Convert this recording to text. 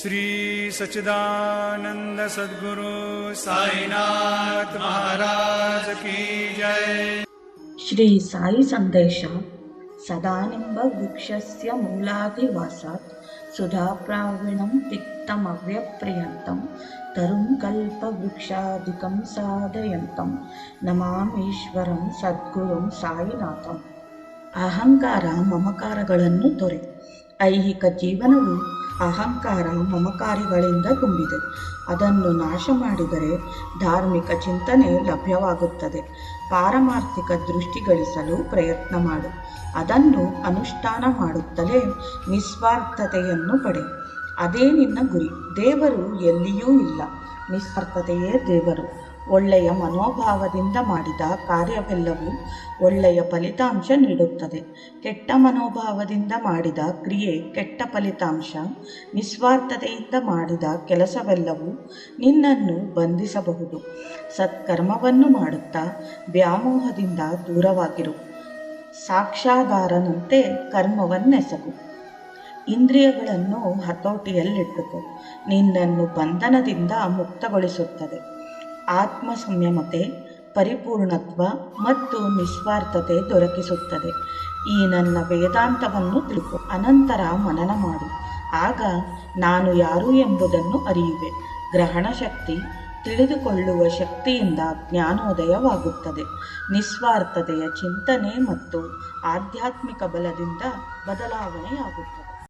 श्री सच्चिदानंद सद्गुरु साईनाथ महाराज की जय. ಶ್ರೀ ಸಾಯಿ ಸಂದೇಶ. ಸದಾನಿಂಬ ವೃಕ್ಷಸ್ಯ ಮೂಲಾಧಿವಾಸಾತ್ ಸುಧಾಪ್ರಾವಿಣಂ ತಿಕ್ತಮವ್ಯಪ್ರಿಯಂತಂ ತರುಂ ಕಲ್ಪವೃಕ್ಷಾದಿಕಂ ಸಾಧಯಂತಂ ನಮಾಮೀಶ್ವರಂ ಸದ್ಗುರುಂ ಸಾಯಿನಾಥಂ. ಅಹಂಕಾರ ಮಮಕಾರಗಳನ್ನು ತೊರೆ. ಐಹಿಕ ಜೀವನವು ಅಹಂಕಾರ ಮಮಕಾರಿಗಳಿಂದ ತುಂಬಿದೆ. ಅದನ್ನು ನಾಶ ಮಾಡಿದರೆ ಧಾರ್ಮಿಕ ಚಿಂತನೆ ಲಭ್ಯವಾಗುತ್ತದೆ. ಪಾರಮಾರ್ಥಿಕ ದೃಷ್ಟಿ ಗಳಿಸಲು ಪ್ರಯತ್ನ ಮಾಡು. ಅದನ್ನು ಅನುಷ್ಠಾನ ಮಾಡುತ್ತಲೇ ನಿಸ್ವಾರ್ಥತೆಯನ್ನು ಪಡೆ. ಅದೇ ನಿನ್ನ ಗುರಿ. ದೇವರು ಎಲ್ಲಿಯೂ ಇಲ್ಲ, ನಿಸ್ವಾರ್ಥತೆಯೇ ದೇವರು. ಒಳ್ಳೆಯ ಮನೋಭಾವದಿಂದ ಮಾಡಿದ ಕಾರ್ಯವೆಲ್ಲವೂ ಒಳ್ಳೆಯ ಫಲಿತಾಂಶ ನೀಡುತ್ತದೆ. ಕೆಟ್ಟ ಮನೋಭಾವದಿಂದ ಮಾಡಿದ ಕ್ರಿಯೆ ಕೆಟ್ಟ ಫಲಿತಾಂಶ. ನಿಸ್ವಾರ್ಥತೆಯಿಂದ ಮಾಡಿದ ಕೆಲಸವೆಲ್ಲವೂ ನಿನ್ನನ್ನು ಬಂಧಿಸಬಹುದು. ಸತ್ಕರ್ಮವನ್ನು ಮಾಡುತ್ತಾ ವ್ಯಾಮೋಹದಿಂದ ದೂರವಾಗಿರು. ಸಾಕ್ಷಾಧಾರನಂತೆ ಕರ್ಮವನ್ನೆಸಗು. ಇಂದ್ರಿಯಗಳನ್ನು ಹತೋಟಿಯಲ್ಲಿಟ್ಟುಕೋ. ನಿನ್ನನ್ನು ಬಂಧನದಿಂದ ಮುಕ್ತಗೊಳಿಸುತ್ತದೆ. ಆತ್ಮ ಸಂಯಮತೆ, ಪರಿಪೂರ್ಣತ್ವ ಮತ್ತು ನಿಸ್ವಾರ್ಥತೆ ದೊರಕಿಸುತ್ತದೆ. ಈ ನನ್ನ ವೇದಾಂತವನ್ನು ತಿಳ್ಕೊ. ಅನಂತರ ಮನನ ಮಾಡು. ಆಗ ನಾನು ಯಾರು ಎಂಬುದನ್ನು ಅರಿಯುವೆ. ಗ್ರಹಣ ಶಕ್ತಿ, ತಿಳಿದುಕೊಳ್ಳುವ ಶಕ್ತಿಯಿಂದ ಜ್ಞಾನೋದಯವಾಗುತ್ತದೆ. ನಿಸ್ವಾರ್ಥತೆಯ ಚಿಂತನೆ ಮತ್ತು ಆಧ್ಯಾತ್ಮಿಕ ಬಲದಿಂದ ಬದಲಾವಣೆಯಾಗುತ್ತದೆ.